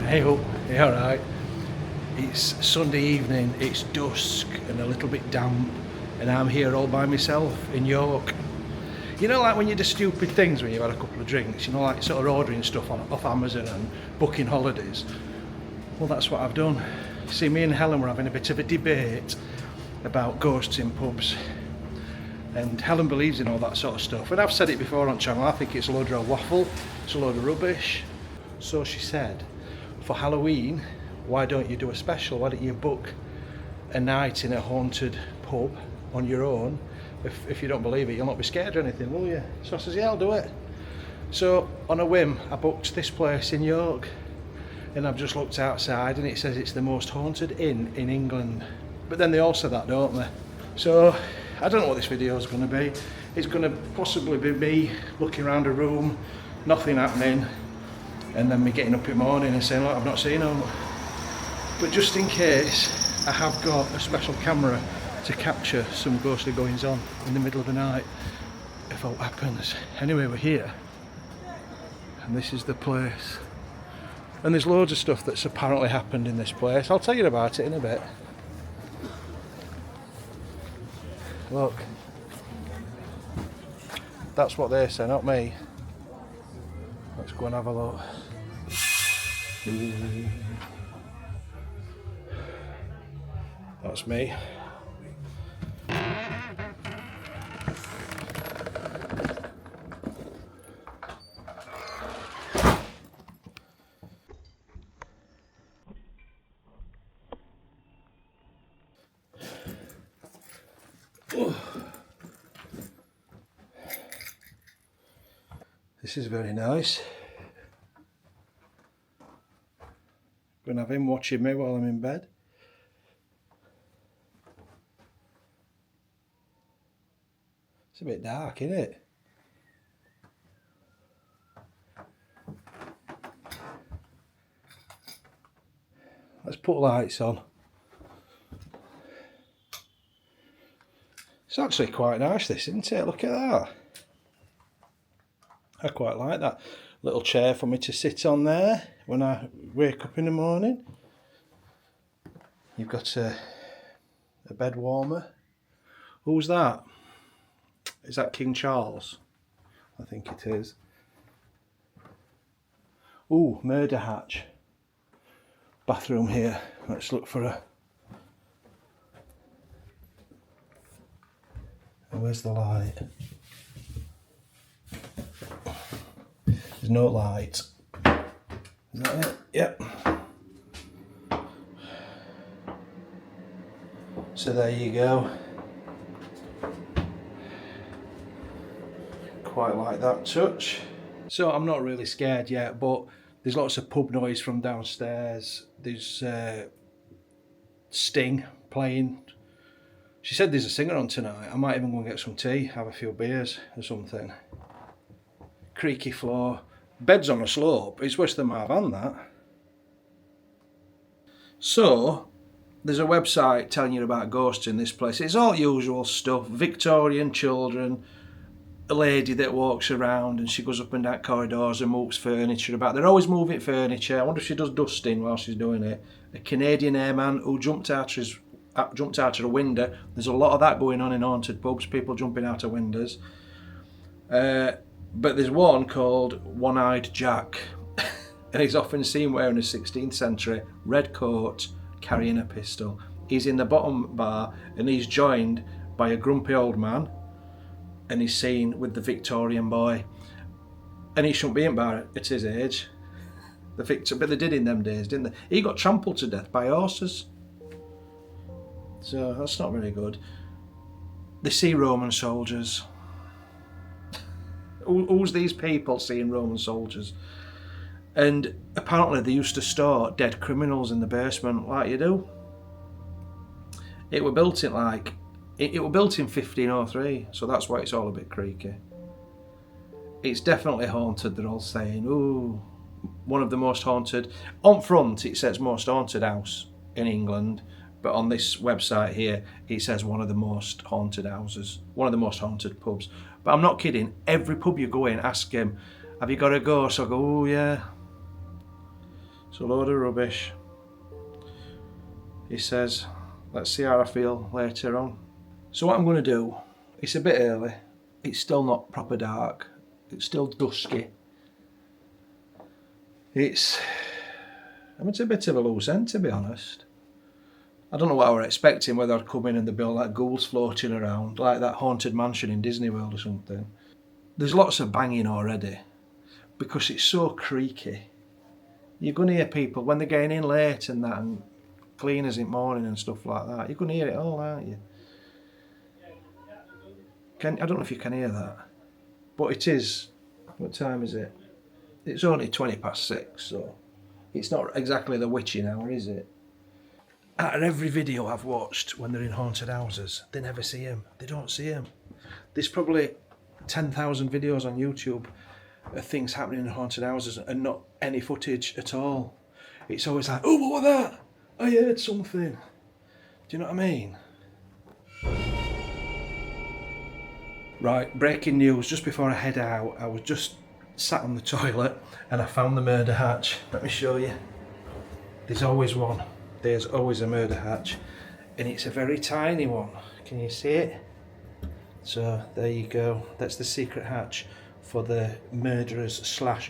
Hey up, you alright? It's Sunday evening, it's dusk and a little bit damp, and I'm here all by myself in York. You know, like when you do stupid things when you've had a couple of drinks, you know, like sort of ordering stuff off Amazon and booking holidays. Well, that's what I've done. See, me and Helen were having a bit of a debate about ghosts in pubs. And Helen believes in all that sort of stuff. And I've said it before on channel, I think it's a load of waffle, it's a load of rubbish. So she said, for Halloween, why don't you do a special? Why don't you book a night in a haunted pub on your own? If you don't believe it, you'll not be scared or anything, will you? So I says, yeah, I'll do it. So on a whim, I booked this place in York, and I've just looked outside and it says it's the most haunted inn in England. But then they all say that, don't they? So I don't know what this video is going to be. It's going to possibly be me looking around a room, nothing happening, and then me getting up in the morning and saying, look, I've not seen them. But just in case, I have got a special camera to capture some ghostly goings on in the middle of the night if all happens. Anyway, we're here, and this is the place. And there's loads of stuff that's apparently happened in this place. I'll tell you about it in a bit. Look, that's what they say, not me. Let's go and have a look. That's me. This is very nice. Gonna have him watching me while I'm in bed. It's a bit dark, isn't it? Let's put lights on. It's actually quite nice, this, isn't it? Look at that. I quite like that little chair for me to sit on there when I wake up in the morning. You've got a bed warmer. Who's that? Is that King Charles? I think it is. Ooh, murder hatch. Bathroom here. Let's look for a... Where's the light? There's no light. Is that it? Yep. So there you go. Quite like that touch. So I'm not really scared yet, but there's lots of pub noise from downstairs. There's Sting playing. She said there's a singer on tonight. I might even go and get some tea, have a few beers or something. Creaky floor. Bed's on a slope. It's worse than my van, that. So, there's a website telling you about ghosts in this place. It's all usual stuff. Victorian children, a lady that walks around and she goes up and down corridors and moves furniture about. They're always moving furniture. I wonder if she does dusting while she's doing it. A Canadian airman who jumped out of a window. There's a lot of that going on in haunted pubs, people jumping out of windows. But there's one called One-Eyed Jack, and he's often seen wearing a 16th century red coat, carrying a pistol. He's in the bottom bar and he's joined by a grumpy old man, and he's seen with the Victorian boy. And he shouldn't be in bar at his age. But they did in them days, didn't they? He got trampled to death by horses. So that's not very good. They see Roman soldiers. Who's these people seeing Roman soldiers? And apparently they used to store dead criminals in the basement, like you do. It were built in it were built in 1503, so that's why it's all a bit creaky. It's definitely haunted, they're all saying. Ooh, one of the most haunted. On front it says most haunted house in England, but on this website here it says one of the most haunted houses, one of the most haunted pubs. But I'm not kidding, every pub you go in, ask him, have you got a ghost? I'll go, oh yeah. It's a load of rubbish. He says, let's see how I feel later on. So what I'm going to do, it's a bit early, it's still not proper dark, it's still dusky. It's a bit of a loose end, to be honest. I don't know what I was expecting, whether I'd come in and there'd be all like ghouls floating around, like that haunted mansion in Disney World or something. There's lots of banging already, because it's so creaky. You're going to hear people, when they're getting in late and that, and cleaners in the morning and stuff like that, you're going to hear it all, aren't you? I don't know if you can hear that, but it is, what time is it? It's only 6:20, so it's not exactly the witching hour, is it? Out of every video I've watched when they're in haunted houses, they never see him. They don't see him. There's probably 10,000 videos on YouTube of things happening in haunted houses and not any footage at all. It's always like, oh, what was that? I heard something. Do you know what I mean? Right, breaking news. Just before I head out, I was just sat on the toilet and I found the murder hatch. Let me show you. There's always one. There's always a murder hatch. And it's a very tiny one. Can you see it? So there you go. That's the secret hatch for the murderers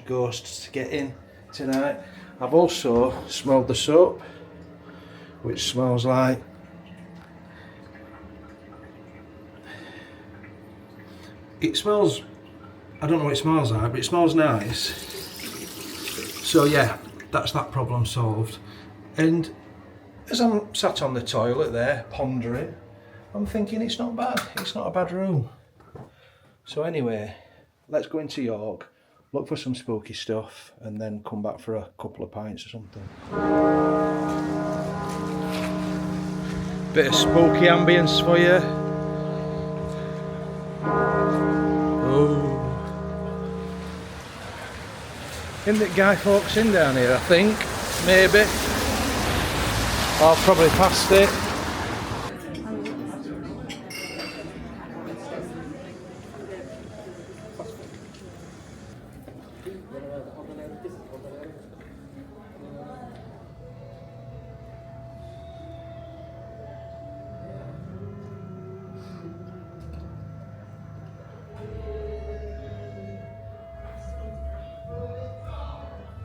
/ ghosts to get in tonight. I've also smelled the soap, which smells like I don't know what it smells like, but it smells nice. So yeah, that's that problem solved. And as I'm sat on the toilet there pondering, I'm thinking it's not bad, it's not a bad room. So anyway, let's go into York, look for some spooky stuff, and then come back for a couple of pints or something. Bit of spooky ambience for you. Oh. Isn't it Guy Fawkes Inn down here, I think? Maybe. I've probably passed it.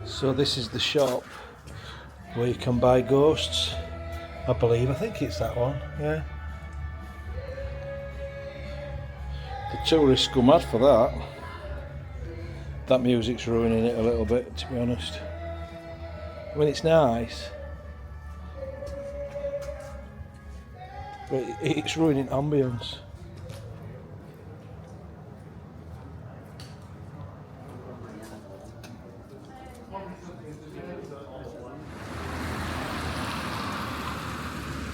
So this is the shop where you can buy ghosts, I believe. I think it's that one, yeah. The tourists go mad for that. That music's ruining it a little bit, to be honest. I mean, it's nice, but it's ruining ambience.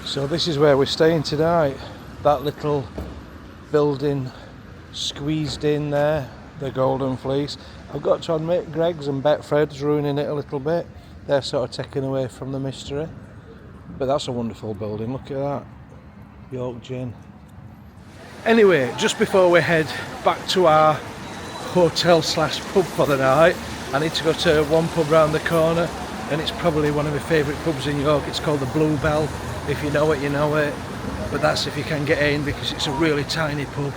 So this is where we're staying tonight. That little building squeezed in there, the Golden Fleece. I've got to admit, Greg's and Betfred's ruining it a little bit. They're sort of taken away from the mystery. But that's a wonderful building, look at that. York Gin. Anyway, just before we head back to our hotel / pub for the night, I need to go to one pub round the corner, and it's probably one of my favourite pubs in York. It's called the Blue Bell. If you know it, you know it. But that's if you can get in, because it's a really tiny pub.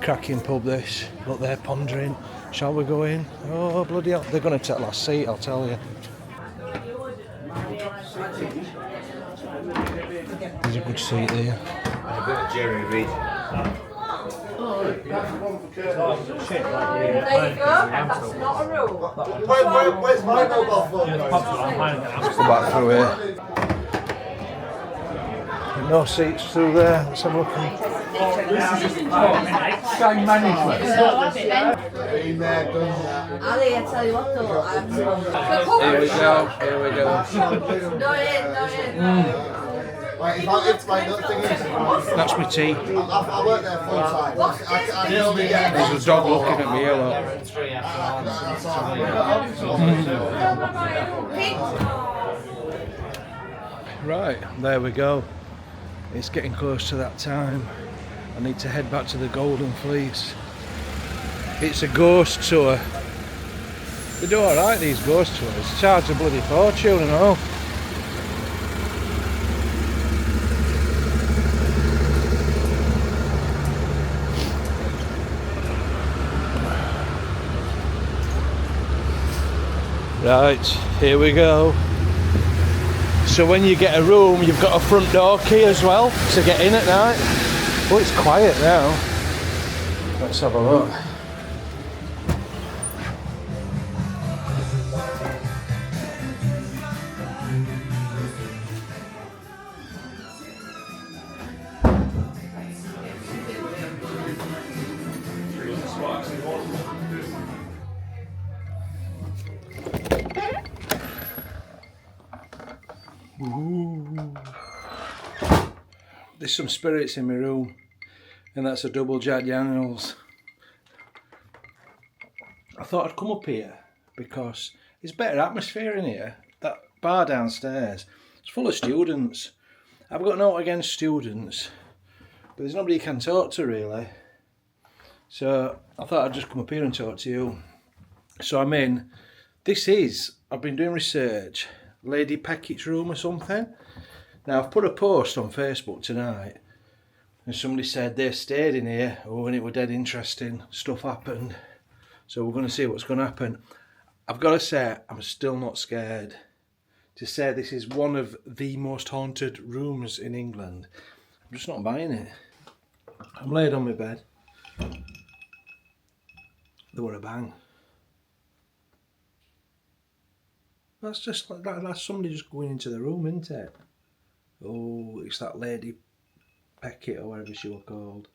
Cracking pub this. Look, they're pondering. Shall we go in? Oh, bloody hell. They're going to take last seat, I'll tell you. There's a good seat there. A bit of Jerry Reid. There you go, that's not a rule. Where's my mobile phone? Let's go back through here. No seats through there. Let's have a look. Gang management. Been there, done that. Ali, I tell you what though, I'm Here we go, here we go. Right, it's my thing is, That's my tea. I work there full time. I only get There's a dog looking at me here, look. Right, there we go. It's getting close to that time. I need to head back to the Golden Fleece. It's a ghost tour. They do alright, these ghost tours. Charge a bloody fortune and all. Right, here we go. So when you get a room, you've got a front door key as well to get in at night. Oh, it's quiet now. Let's have a look. Ooh. There's some spirits in my room, and that's a double Jack Daniels. I thought I'd come up here because it's better atmosphere in here. That bar downstairs, it's full of students. I've got naught against students, but there's nobody you can talk to really. So I thought I'd just come up here and talk to you. So I'm in. I've been doing research, Lady Peckett's room or something. Now I've put a post on Facebook tonight and somebody said they stayed in here, and it was dead interesting, stuff happened. So we're going to see what's going to happen. I've got to say, I'm still not scared. To say this is one of the most haunted rooms in England, I'm just not buying it. I'm laid on my bed. There were a bang. That's just like that. That's somebody just going into the room, isn't it? Oh, it's that Lady Peckett or whatever she was called.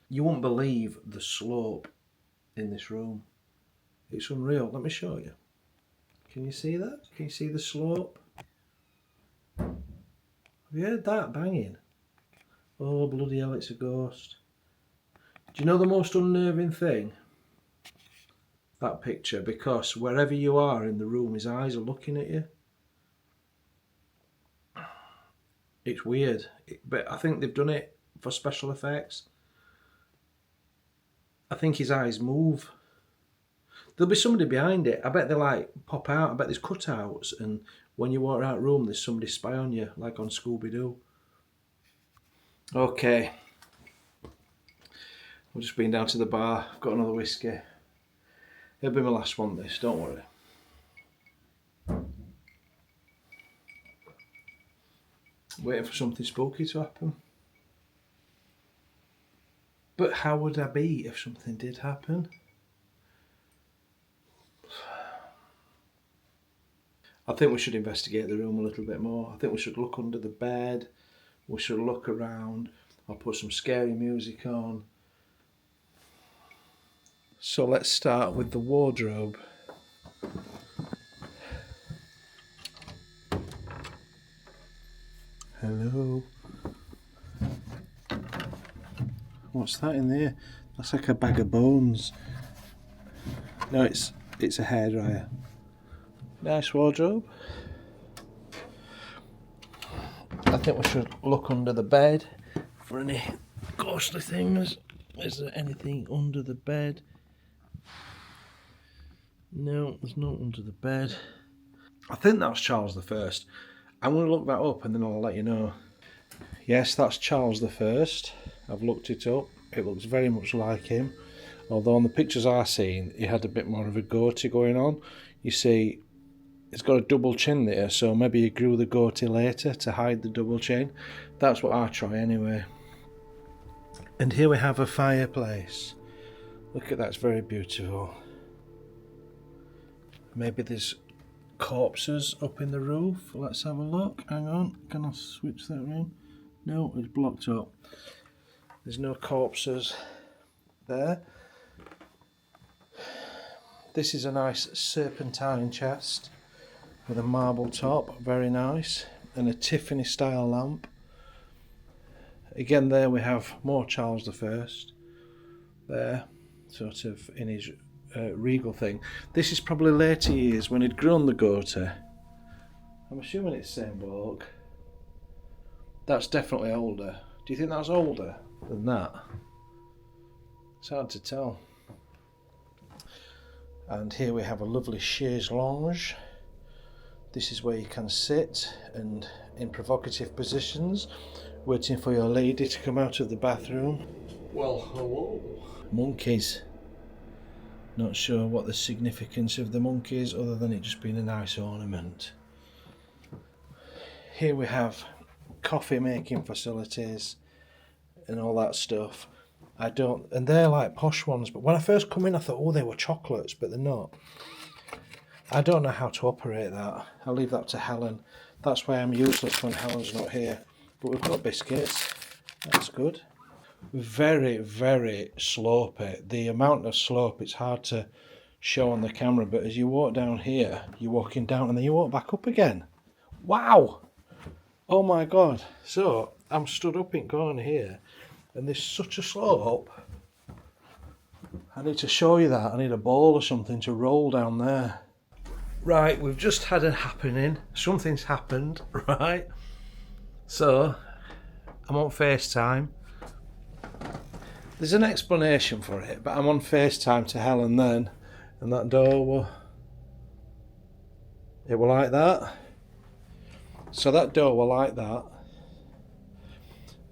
You won't believe the slope in this room. It's unreal. Let me show you. Can you see that? Can you see the slope? Have you heard that banging? Oh, bloody hell, it's a ghost. Do you know the most unnerving thing? That picture, because wherever you are in the room, his eyes are looking at you. It's weird, but I think they've done it for special effects. I think his eyes move. There'll be somebody behind it. I bet they like pop out. I bet there's cutouts, and when you walk out of the room, there's somebody spy on you, like on Scooby-Doo. Okay. I've just been down to the bar. I've got another whiskey. It'll be my last one, this, don't worry. Waiting for something spooky to happen. But how would I be if something did happen? I think we should investigate the room a little bit more. I think we should look under the bed. We should look around. I'll put some scary music on. So let's start with the wardrobe. Hello. What's that in there? That's like a bag of bones. No, it's a hairdryer. Nice wardrobe. I think we should look under the bed for any ghostly things. Is there anything under the bed? No, there's not under the bed. I think that's Charles I. I'm going to look that up and then I'll let you know. Yes, that's Charles I. I've looked it up. It looks very much like him. Although on the pictures I've seen, he had a bit more of a goatee going on. You see, he's got a double chin there, so maybe he grew the goatee later to hide the double chin. That's what I try anyway. And here we have a fireplace. Look at that, it's very beautiful. Maybe there's corpses up in the roof. Let's have a look. Hang on, can I switch that around? No, it's blocked up. There's no corpses there. This is a nice serpentine chest with a marble top, very nice, and a Tiffany style lamp. Again, there we have more Charles I there, sort of in his regal thing. This is probably later years when he'd grown the goatee. I'm assuming it's the same bloke. That's definitely older. Do you think that's older than that? It's hard to tell. And here we have a lovely chaise lounge. This is where you can sit and in provocative positions, waiting for your lady to come out of the bathroom. Well, hello. Monkeys. Not sure what the significance of the monkey is other than it just being a nice ornament. Here we have coffee making facilities and all that stuff. And they're like posh ones, but when I first come in I thought, oh, they were chocolates, but they're not. I don't know how to operate that. I'll leave that to Helen. That's why I'm useless when Helen's not here. But we've got biscuits. That's good. Very, very slopey. The amount of slope, it's hard to show on the camera, but as you walk down here, you're walking down and then you walk back up again. Wow! Oh my god. So, I'm stood up in corner here, and there's such a slope. I need to show you that. I need a ball or something to roll down there. Right, we've just had a happening. Something's happened, right? So, I'm on FaceTime. There's an explanation for it, but I'm on FaceTime to Helen then, and that door it were like that. So that door were like that,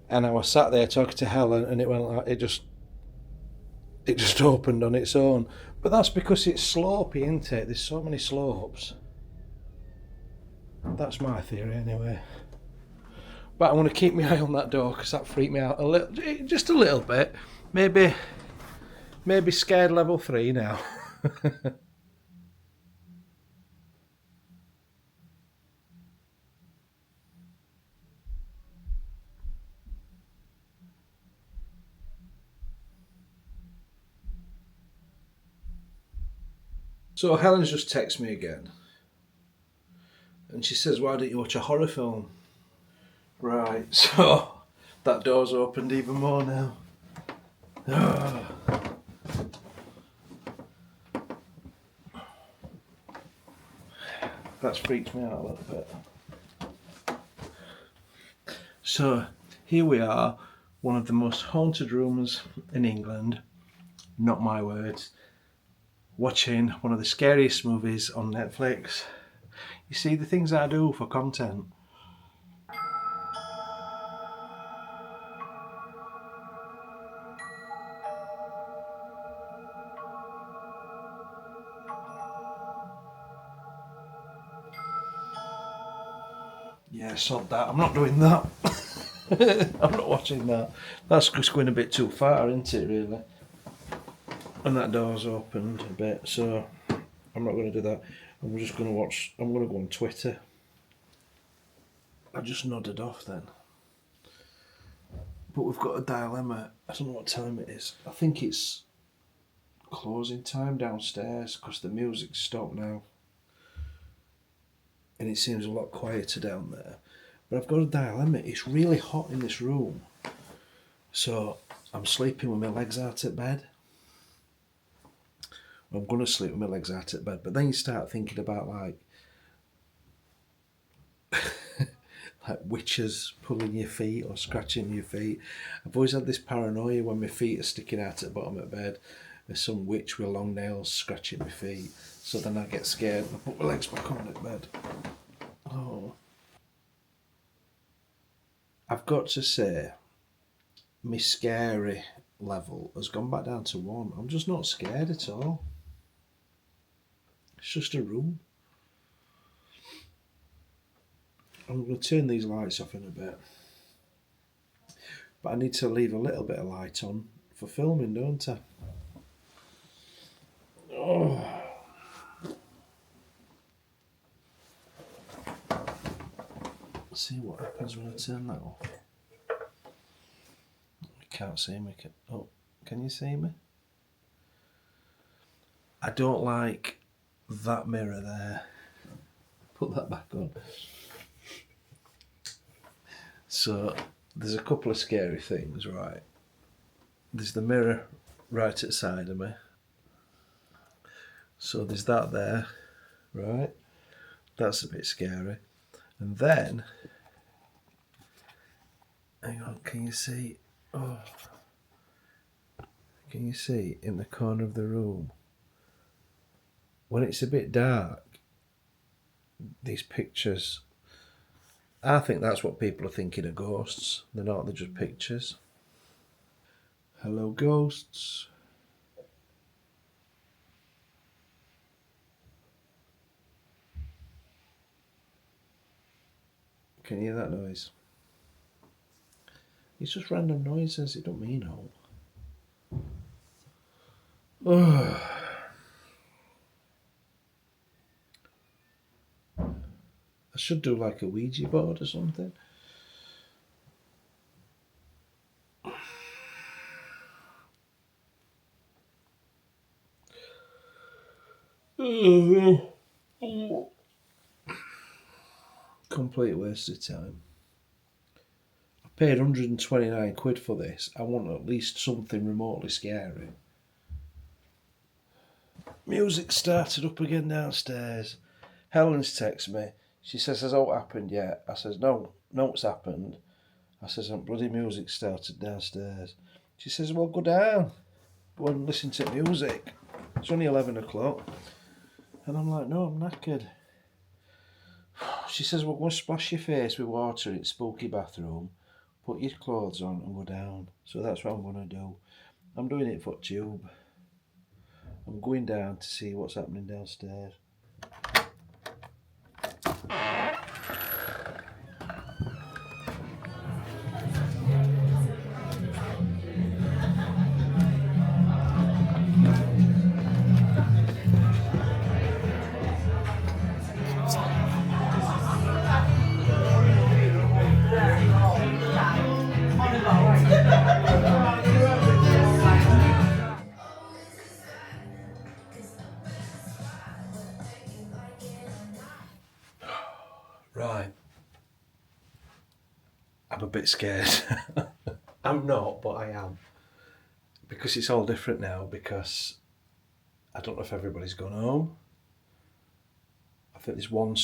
and I was sat there talking to Helen, and it went like it just opened on its own. But that's because it's slopey, isn't it? There's so many slopes. That's my theory anyway. But I want to keep my eye on that door because that freaked me out a little, just a little bit. Maybe scared level 3 now. So Helen's just texted me again. And she says, why don't you watch a horror film? Right, so that door's opened even more now. That's freaked me out a little bit. So here we are, one of the most haunted rooms in England, not my words, watching one of the scariest movies on Netflix. You see the things I do for content. Yeah, sod that. I'm not doing that. I'm not watching that. That's just going a bit too far, isn't it, really? And that door's opened a bit, so I'm not going to do that. I'm just going to watch. I'm going to go on Twitter. I just nodded off then. But we've got a dilemma. I don't know what time it is. I think it's closing time downstairs because the music's stopped now. And it seems a lot quieter down there. But I've got a dilemma. It's really hot in this room. So I'm sleeping with my legs out at bed. I'm going to sleep with my legs out at bed. But then you start thinking about like witches pulling your feet or scratching your feet. I've always had this paranoia when my feet are sticking out at the bottom of bed. There's some witch with long nails scratching my feet. So then I get scared and I put my legs back on at bed. Oh. I've got to say, my scary level has gone back down to 1. I'm just not scared at all. It's just a room. I'm going to turn these lights off in a bit. But I need to leave a little bit of light on for filming, don't I? Oh. Let's see what happens when I turn that off. I can't see me. Can you see me? I don't like that mirror there. Put that back on. So there's a couple of scary things, right? There's the mirror right at the side of me. So there's that there, right? That's a bit scary. And then, hang on, can you see? Oh, can you see in the corner of the room? when it's a bit dark, these pictures, I think that's what people are thinking of ghosts. They're not, they're just pictures. Hello, ghosts. Can you hear that noise? It's just random noises, it don't mean all. Oh. I should do like a Ouija board or something. Complete waste of time. I paid 129 quid for this. I want at least something remotely scary. Music started up again downstairs. Helen's texted me. She says, has it all happened yet? I says, no, it's happened. I says, bloody music started downstairs. She says, well, go down. Go and listen to music. It's only 11 o'clock. And I'm like, no, I'm knackered. She says, well, go and splash your face with water in its spooky bathroom, put your clothes on and go down. So that's what I'm going to do. I'm doing it for Tube. I'm going down to see what's happening downstairs. Right. I'm a bit scared. I'm not, but I am. Because it's all different now, because I don't know if everybody's gone home. I think there's one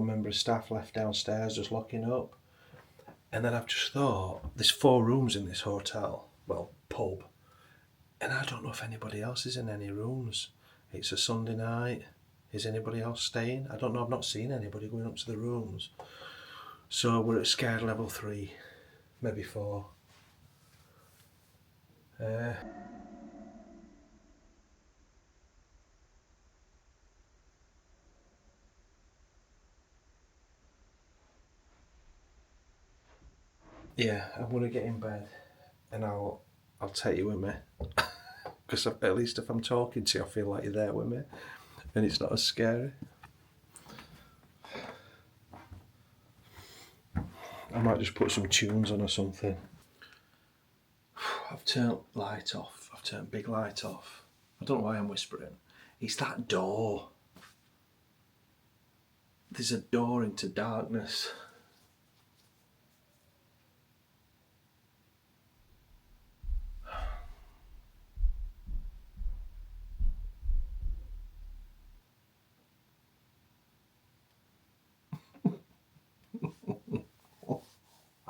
member of staff left downstairs just locking up. And then I've just thought, there's 4 rooms in this hotel, well, pub. And I don't know if anybody else is in any rooms. It's a Sunday night. Is anybody else staying? I don't know, I've not seen anybody going up to the rooms. So we're at scared level 3, maybe 4. Yeah, I'm gonna get in bed and I'll take you with me. Because at least if I'm talking to you, I feel like you're there with me and it's not as scary. I might just put some tunes on or something. I've turned light off. I've turned big light off. I don't know why I'm whispering. It's that door. There's a door into darkness.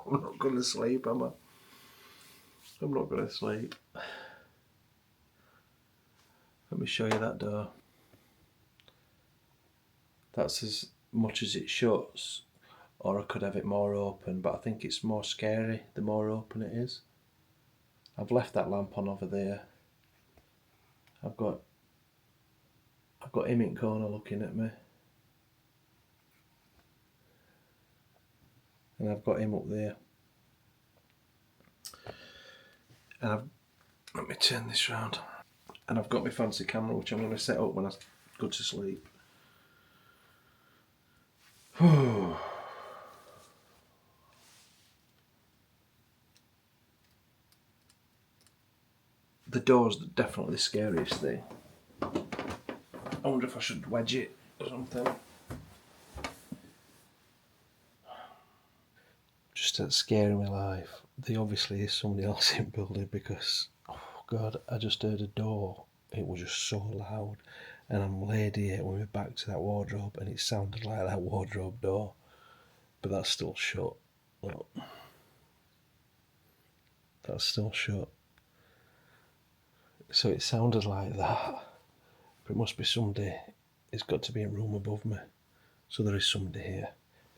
I'm not going to sleep, am I? I'm not going to sleep. Let me show you that door. That's as much as it shuts, or I could have it more open, but I think it's more scary the more open it is. I've left that lamp on over there. I've got him in corner looking at me. And I've got him up there. And let me turn this round. And I've got my fancy camera, which I'm going to set up when I go to sleep. The door's definitely the scariest thing. I wonder if I should wedge it or something. Just scaring my life. There obviously is somebody else in building because, oh God, I just heard a door. It was just so loud. And I'm laid here with my back to that wardrobe and it sounded like that wardrobe door. But that's still shut. Look. That's still shut. So it sounded like that. But it must be somebody. It's got to be a room above me. So there is somebody here.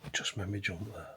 It just made me jump there.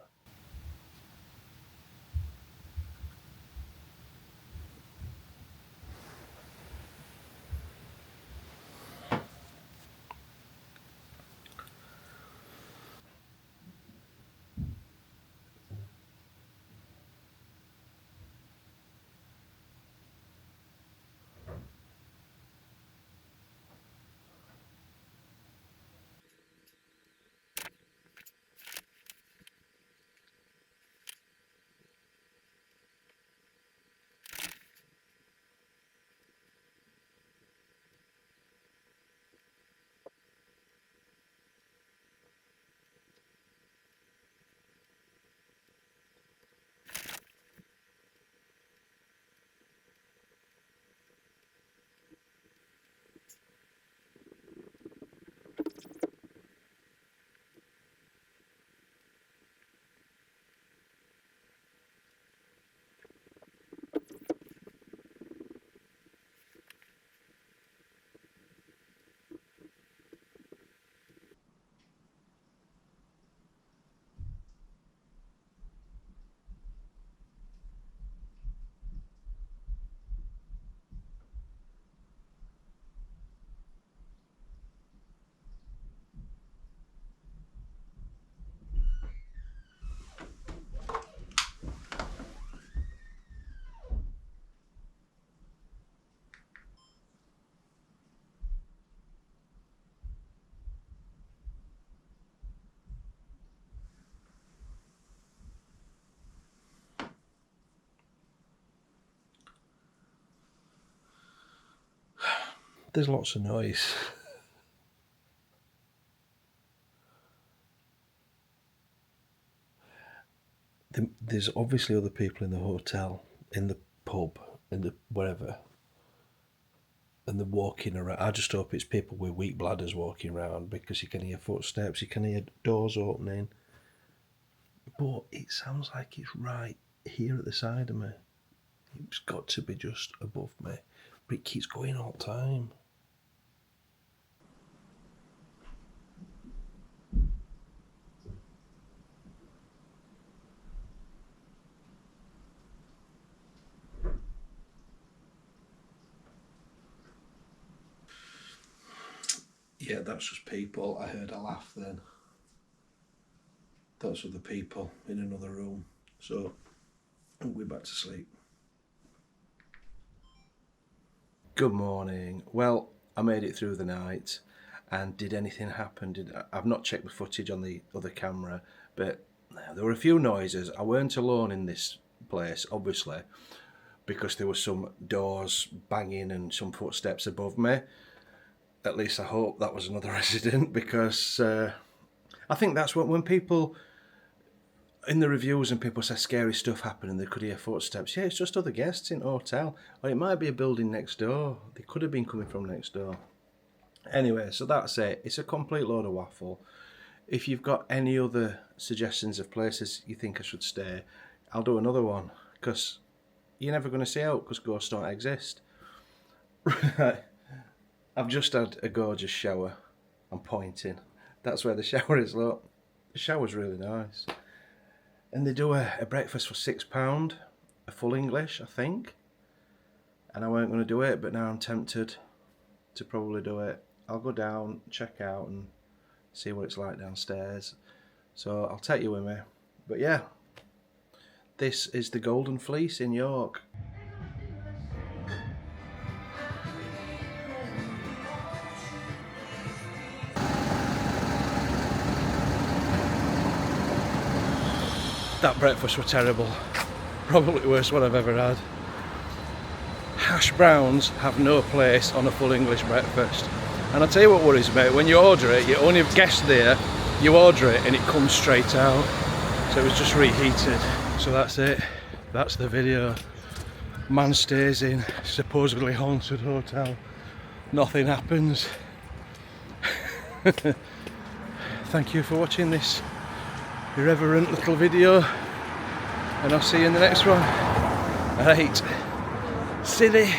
There's lots of noise. There's obviously other people in the hotel, in the pub, in the wherever, and they're walking around. I just hope it's people with weak bladders walking around, because you can hear footsteps, you can hear doors opening. But it sounds like it's right here at the side of me. It's got to be just above me, but it keeps going all the time. Yeah, that's just people. I heard a laugh then. That's other people in another room. So, we're back to sleep. Good morning. Well, I made it through the night. And did anything happen? I've not checked the footage on the other camera, but there were a few noises. I weren't alone in this place, obviously, because there were some doors banging and some footsteps above me. At least I hope that was another resident, because I think that's what, when people in the reviews and people say scary stuff happened and they could hear footsteps, yeah, it's just other guests in the hotel, or it might be a building next door. They could have been coming from next door. Anyway, so that's it. It's a complete load of waffle. If you've got any other suggestions of places you think I should stay, I'll do another one, because you're never going to see out, because ghosts don't exist. Right. I've just had a gorgeous shower. I'm pointing. That's where the shower is, look. The shower's really nice. And they do a breakfast for £6, a full English, I think. And I weren't going to do it, but now I'm tempted to probably do it. I'll go down, check out, and see what it's like downstairs. So I'll take you with me. But yeah, this is the Golden Fleece in York. That breakfast was terrible. Probably the worst one I've ever had. Hash browns have no place on a full English breakfast. And I'll tell you what worries me, when you order it, you only have guests there, you order it and it comes straight out. So it was just reheated. So that's it. That's the video. Man stays in supposedly haunted hotel. Nothing happens. Thank you for watching this irreverent little video, and I'll see you in the next one. Right, silly.